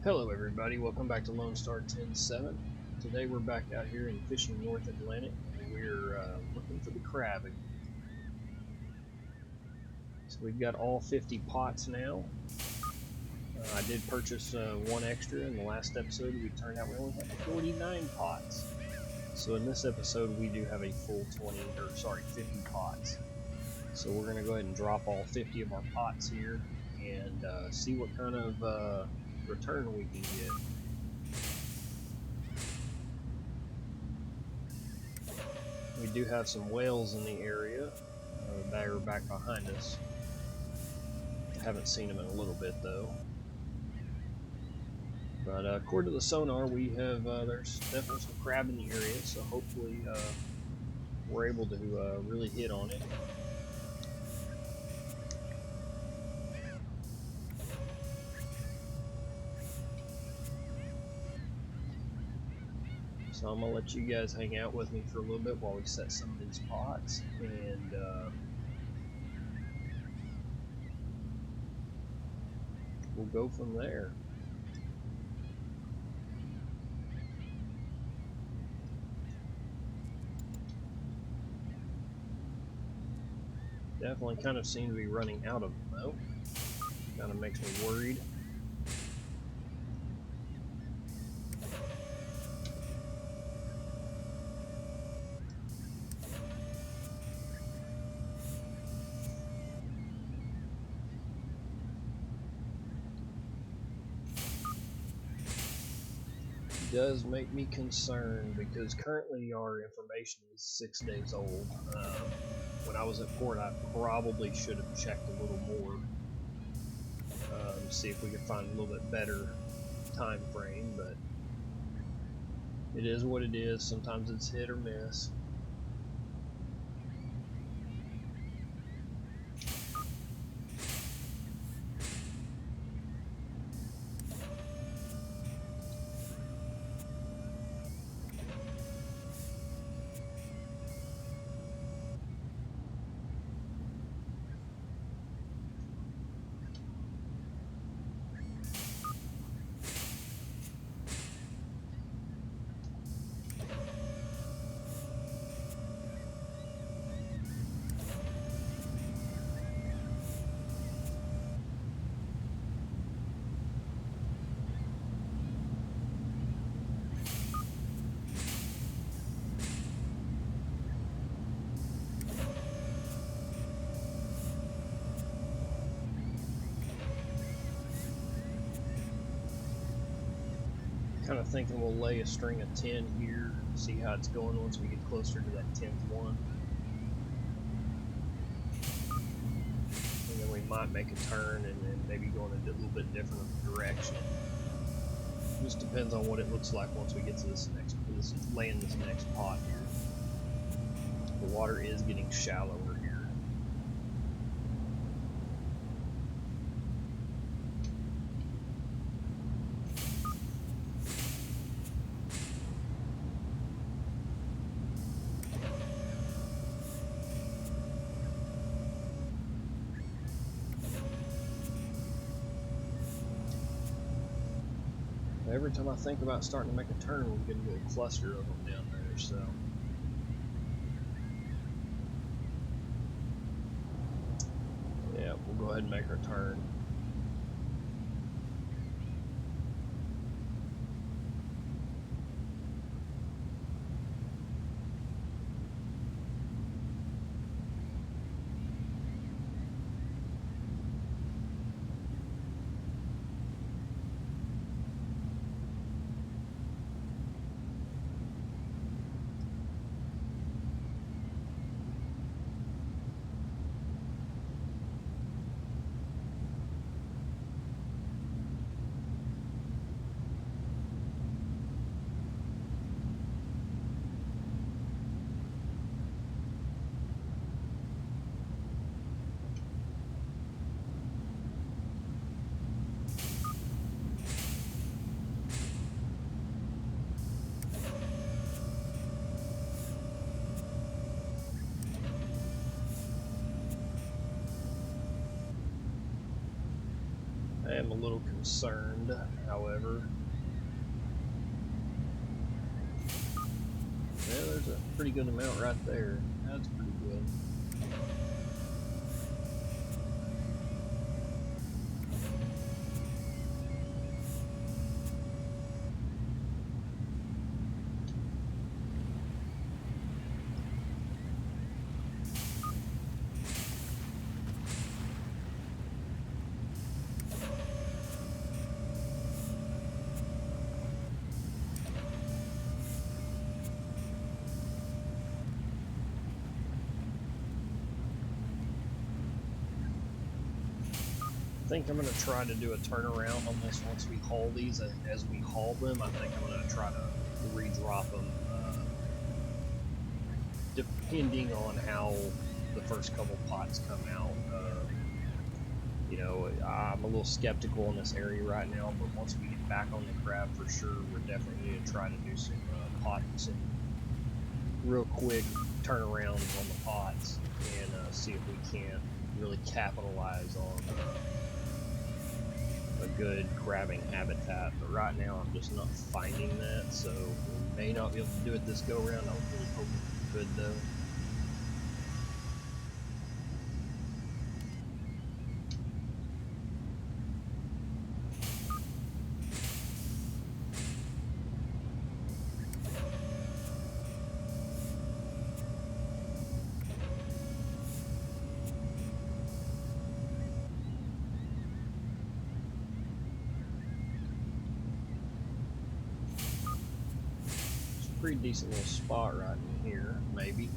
Hello everybody, welcome back to Lone Star 10-7. Today we're back out here in fishing North Atlantic and we're looking for the crab again. So we've got all 50 pots now. I did purchase one extra. In the last episode we turned out we only had 49 pots. So in this episode we do have a full 50 pots. So we're going to go ahead and drop all 50 of our pots here and see what kind of return we can get. We do have some whales in the area that are back behind us. I haven't seen them in a little bit though. But according to the sonar, we have there's definitely some crab in the area, so hopefully we're able to really hit on it. So I'm gonna let you guys hang out with me for a little bit while we set some of these pots, and we'll go from there. Definitely kind of seem to be running out of them though. Kind of makes me worried. Does make me concerned because currently our information is 6 days old. When I was at port, I probably should have checked a little more, see if we could find a little bit better time frame. But it is what it is. Sometimes it's hit or miss. Kind of thinking we'll lay a string of 10 here, see how it's going once we get closer to that 10th one. And then we might make a turn and then maybe go in a little bit different of a direction. Just depends on what it looks like once we get to laying this next pot here. The water is getting shallower here. Every time I think about starting to make a turn, we get a little cluster of them down there, so. Yeah, we'll go ahead and make our turn. I am a little concerned, however. Yeah, there's a pretty good amount right there. That's pretty good. I think I'm going to try to do a turnaround on this once we haul these. As we haul them, I think I'm going to try to re-drop them, depending on how the first couple pots come out. You know, I'm a little skeptical in this area right now, but once we get back on the crab for sure, we're definitely going to try to do some pots and real quick turnarounds on the pots and see if we can really capitalize on a good crabbing habitat. But right now I'm just not finding that, so we may not be able to do it this go around. I was really hoping we could though. Pretty decent little spot right in here, maybe.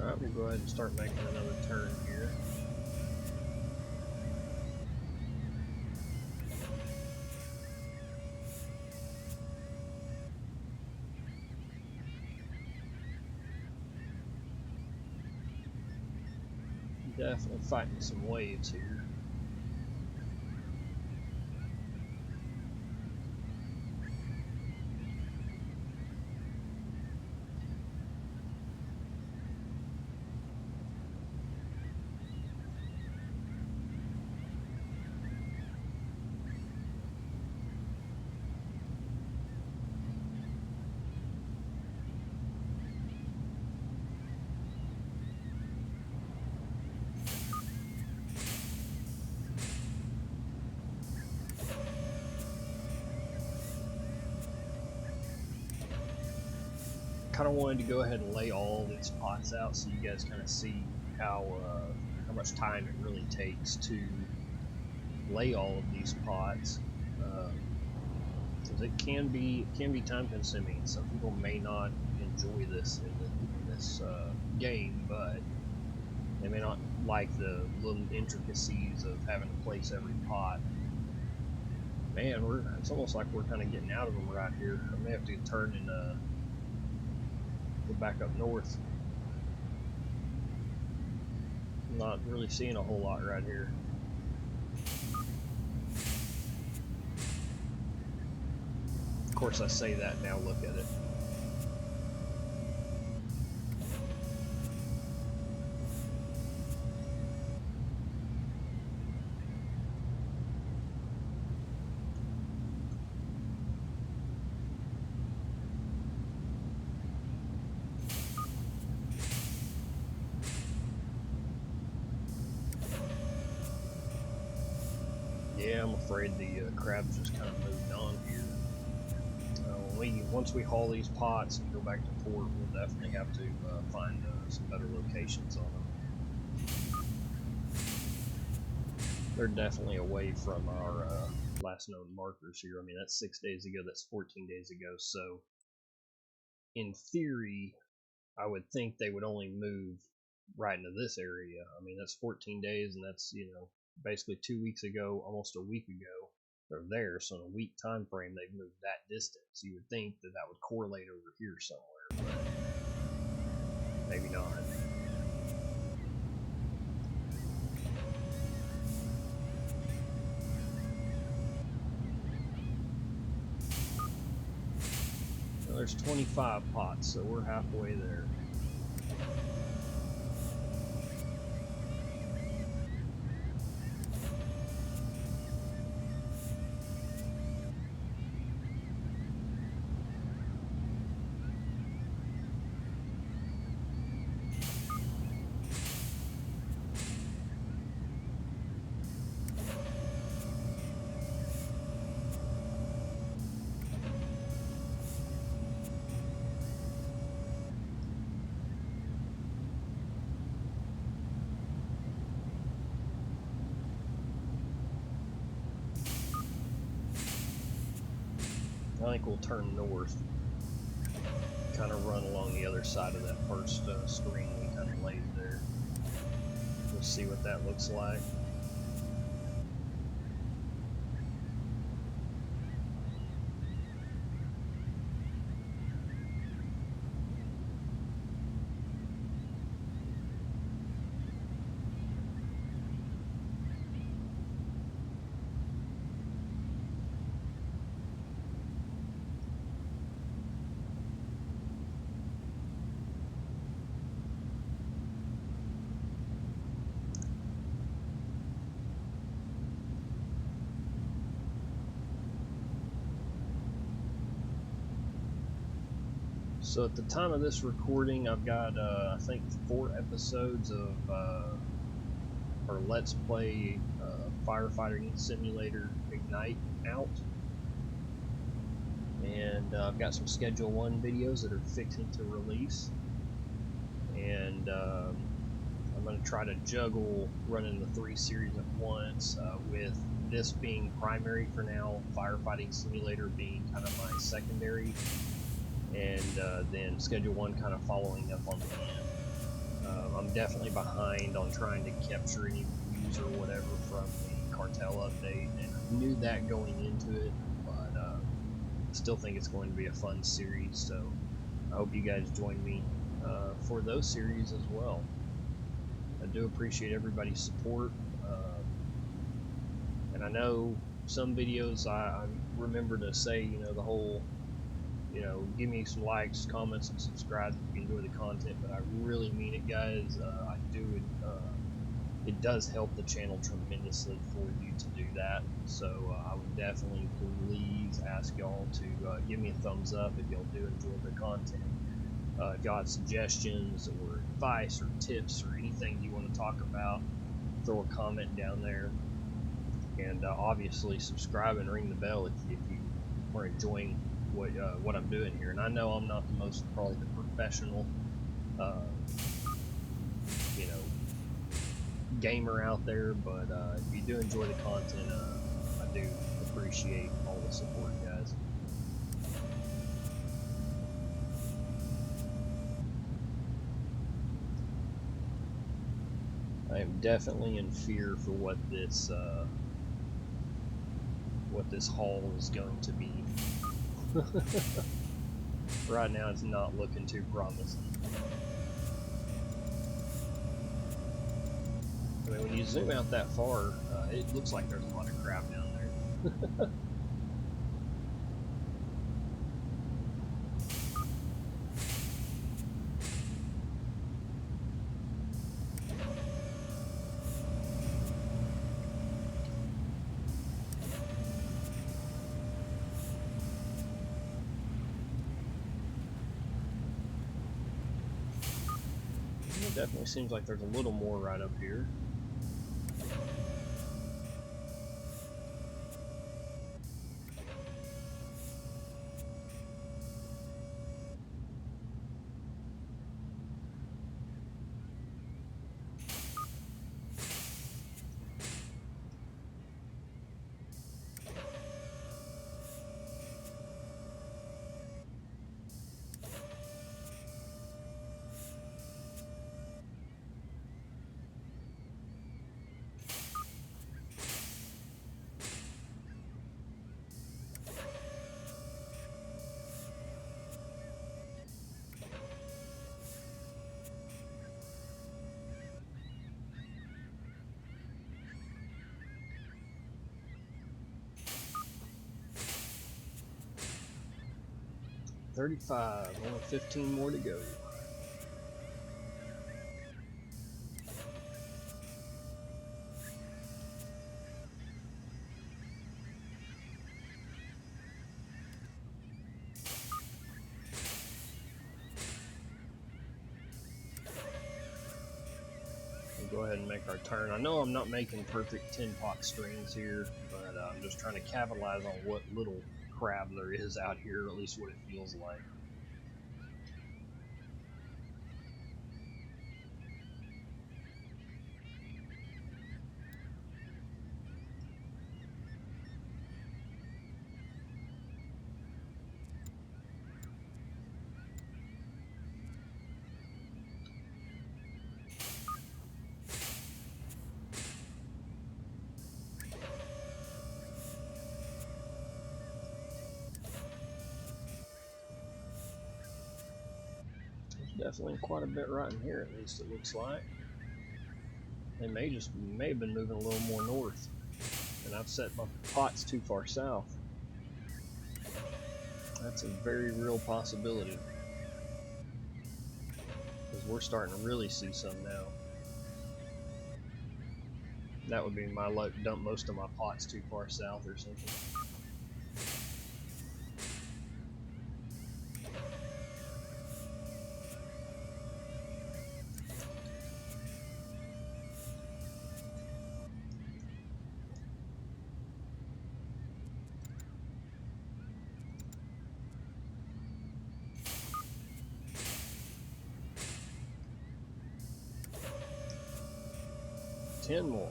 Alright, we'll go ahead and start making another turn here. Definitely fighting some waves here. Kind of wanted to go ahead and lay all these pots out so you guys kind of see how much time it really takes to lay all of these pots, because it can be time consuming. Some people may not enjoy this in this game, but they may not like the little intricacies of having to place every pot. Man, it's almost like we're kind of getting out of them right here. I may have to turn and go back up north. I'm not really seeing a whole lot right here. Of course I say that, now look at it. Yeah, I'm afraid the crabs just kind of moved on here. once we haul these pots and go back to port, we'll definitely have to find some better locations on them. They're definitely away from our last known markers here. I mean, that's 6 days ago, that's 14 days ago, so in theory, I would think they would only move right into this area. I mean, that's 14 days, and that's, you know, basically 2 weeks ago, almost a week ago, they're there. So in a week time frame, they've moved that distance. You would think that that would correlate over here somewhere, but maybe not. Well, there's 25 pots, so we're halfway there. I think we'll turn north, kind of run along the other side of that first screen we kind of laid there. We'll see what that looks like. So at the time of this recording, I've got I think 4 episodes of our Let's Play Firefighting Simulator Ignite out, and I've got some Schedule 1 videos that are fixing to release, and I'm going to try to juggle running the 3 series at once, with this being primary for now, Firefighting Simulator being kind of my secondary, and then Schedule 1 kind of following up on the end. I'm definitely behind on trying to capture any views or whatever from the cartel update, and I knew that going into it, but I still think it's going to be a fun series, so I hope you guys join me for those series as well. I do appreciate everybody's support, and I know some videos I remember to say, you know, the whole, you know, give me some likes, comments, and subscribe if you enjoy the content, but I really mean it, guys. I do it. It does help the channel tremendously for you to do that. So I would definitely please ask y'all to give me a thumbs up if y'all do enjoy the content. If y'all have suggestions or advice or tips or anything you want to talk about, throw a comment down there. And obviously subscribe and ring the bell if you are enjoying what I'm doing here. And I know I'm not the most, probably the professional, you know, gamer out there, but if you do enjoy the content, I do appreciate all the support, guys. I am definitely in fear for what this haul is going to be. Right now it's not looking too promising. I mean, when you zoom out that far, it looks like there's a lot of crap down there. It definitely seems like there's a little more right up here. 35, only 15 more to go. Go ahead and make our turn. I know I'm not making perfect 10 pot strings here, but I'm just trying to capitalize on what little crab there is out here, or at least what it feels like. Definitely quite a bit right in here, at least it looks like. They may have been moving a little more north, and I've set my pots too far south. That's a very real possibility, because we're starting to really see some now. That would be my luck, dump most of my pots too far south or something. Ten more.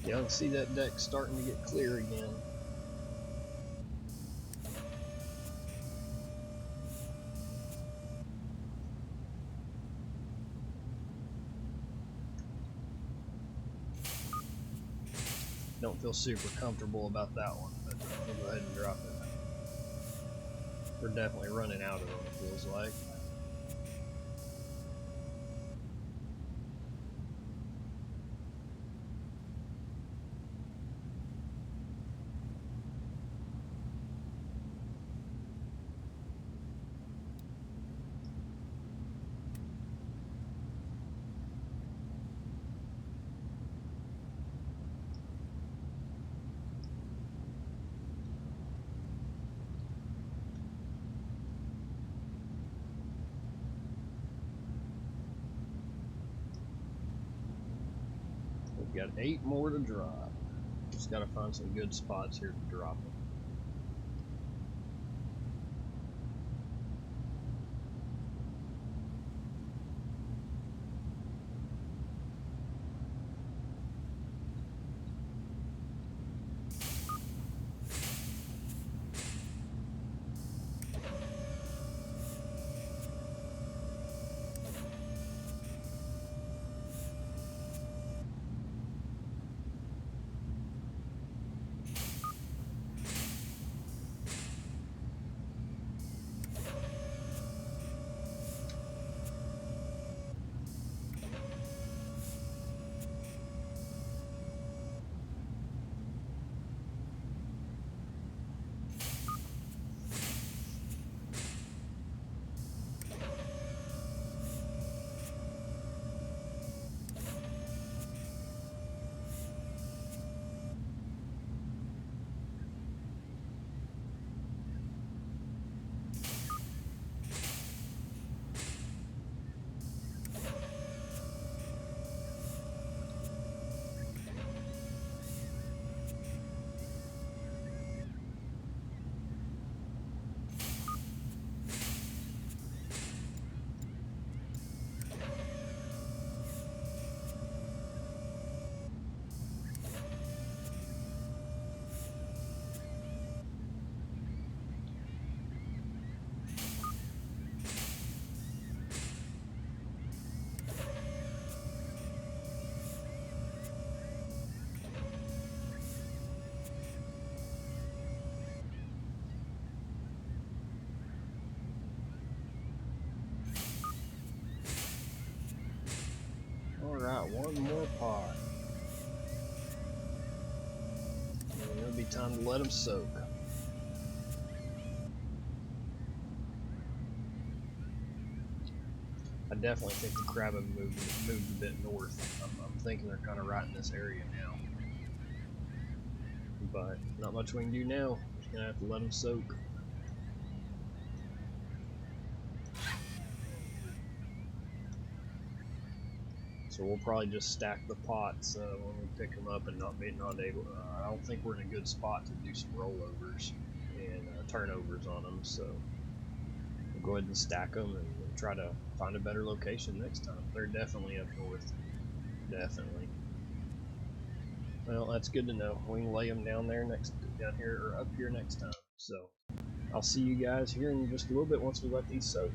Yeah, I can see that deck starting to get clear again. Don't feel super comfortable about that one, but we'll go ahead and drop it. We're definitely running out of them, it feels like. We've got 8 more to drop. Just got to find some good spots here to drop them. time to let them soak. I definitely think the crab have moved a bit north. I'm thinking they're kind of right in this area now. But not much we can do now. We're just gonna have to let them soak. So we'll probably just stack the pots when we pick them up and not able. I don't think we're in a good spot to do some rollovers and turnovers on them. So we'll go ahead and stack them and try to find a better location next time. They're definitely up north. Definitely. Well, that's good to know. We can lay them down here or up here next time. So I'll see you guys here in just a little bit once we let these soak.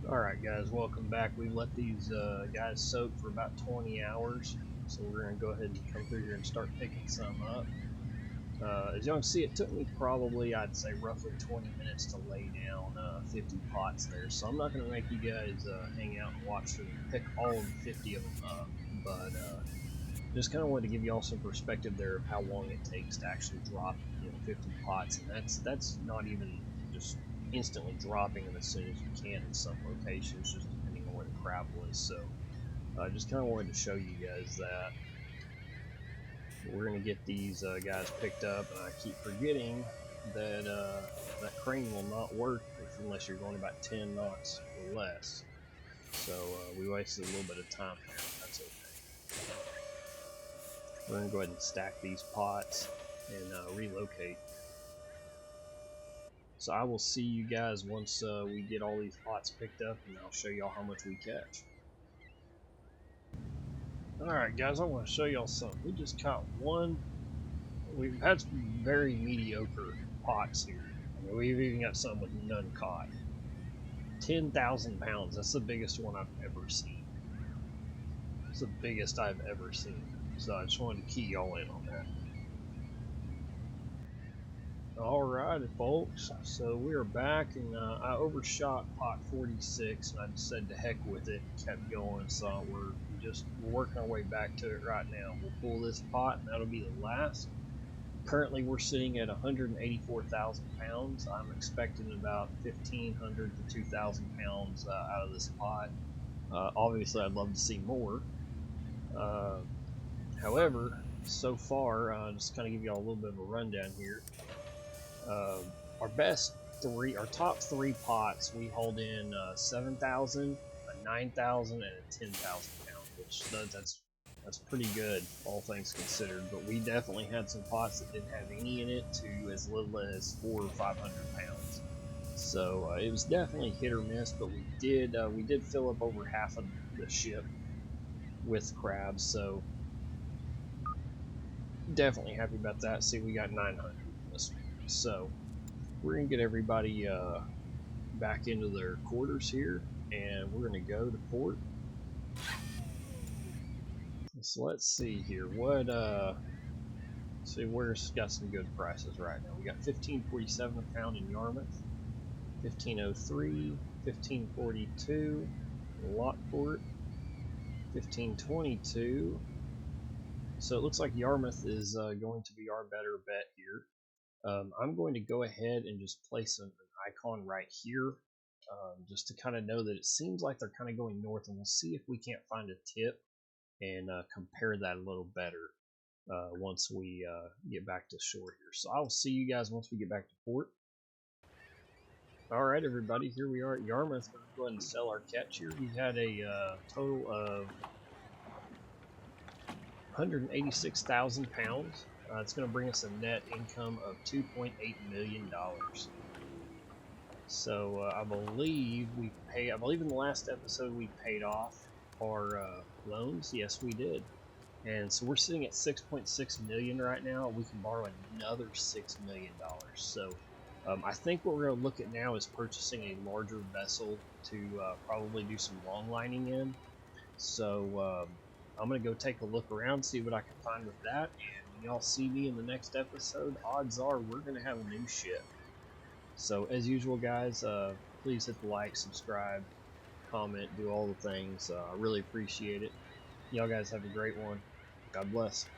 Alright guys, welcome back. We let these guys soak for about 20 hours. So we're going to go ahead and come through here and start picking some up. As y'all can see, it took me probably, I'd say, roughly 20 minutes to lay down 50 pots there. So I'm not going to make you guys hang out and watch them pick all of 50 of them up. But just kind of wanted to give you all some perspective there of how long it takes to actually drop 50 pots. And that's not even just instantly dropping them as soon as you can in some locations, just depending on where the crab was. So I just kind of wanted to show you guys that. We're going to get these guys picked up, and I keep forgetting that that crane will not work unless you're going about 10 knots or less. So we wasted a little bit of time there, but that's okay. We're going to go ahead and stack these pots and relocate. So I will see you guys once we get all these pots picked up, and I'll show y'all how much we catch. Alright guys, I want to show y'all something. We just caught one. We've had some very mediocre pots here. I mean, we've even got some with none caught. 10,000 pounds. That's the biggest one I've ever seen. It's the biggest I've ever seen. So I just wanted to key y'all in on that. Alrighty folks, so we're back, and I overshot pot 46 and I just said to heck with it and kept going. So we're working our way back to it right now. We'll pull this pot and that'll be the last. Currently we're sitting at 184,000 pounds. I'm expecting about 1,500 to 2,000 pounds out of this pot. Obviously I'd love to see more. However, so far, just kind of give y'all a little bit of a rundown here. Our top three pots, we hold in 7,000, a 9,000, and a 10,000 pound, which that's pretty good, all things considered. But we definitely had some pots that didn't have any in it to as little as 400 or 500 pounds. So it was definitely hit or miss, but we did fill up over half of the ship with crabs. So definitely happy about that. See, we got 900 in this one. So we're gonna get everybody back into their quarters here, and we're gonna go to port. So let's see here. See where's got some good prices right now. We got 1547 a pound in Yarmouth, 1503, 1542 in Lockport, 1522. So it looks like Yarmouth is going to be our better bet here. I'm going to go ahead and just place an icon right here, just to kind of know that it seems like they're kind of going north, and we'll see if we can't find a tip and compare that a little better once we get back to shore here. So I'll see you guys once we get back to port. Alright everybody, here we are at Yarmouth. We're going to go ahead and sell our catch here. We had a total of 186,000 pounds. It's going to bring us a net income of $2.8 million. So I believe in the last episode we paid off our loans. Yes, we did. And so we're sitting at 6.6 million right now. We can borrow another $6 million. So I think what we're going to look at now is purchasing a larger vessel to probably do some long lining in. So I'm going to go take a look around, see what I can find with that. And when y'all see me in the next episode, odds are we're going to have a new ship. So as usual, guys, please hit the like, subscribe, comment, do all the things. I really appreciate it. Y'all guys have a great one. God bless.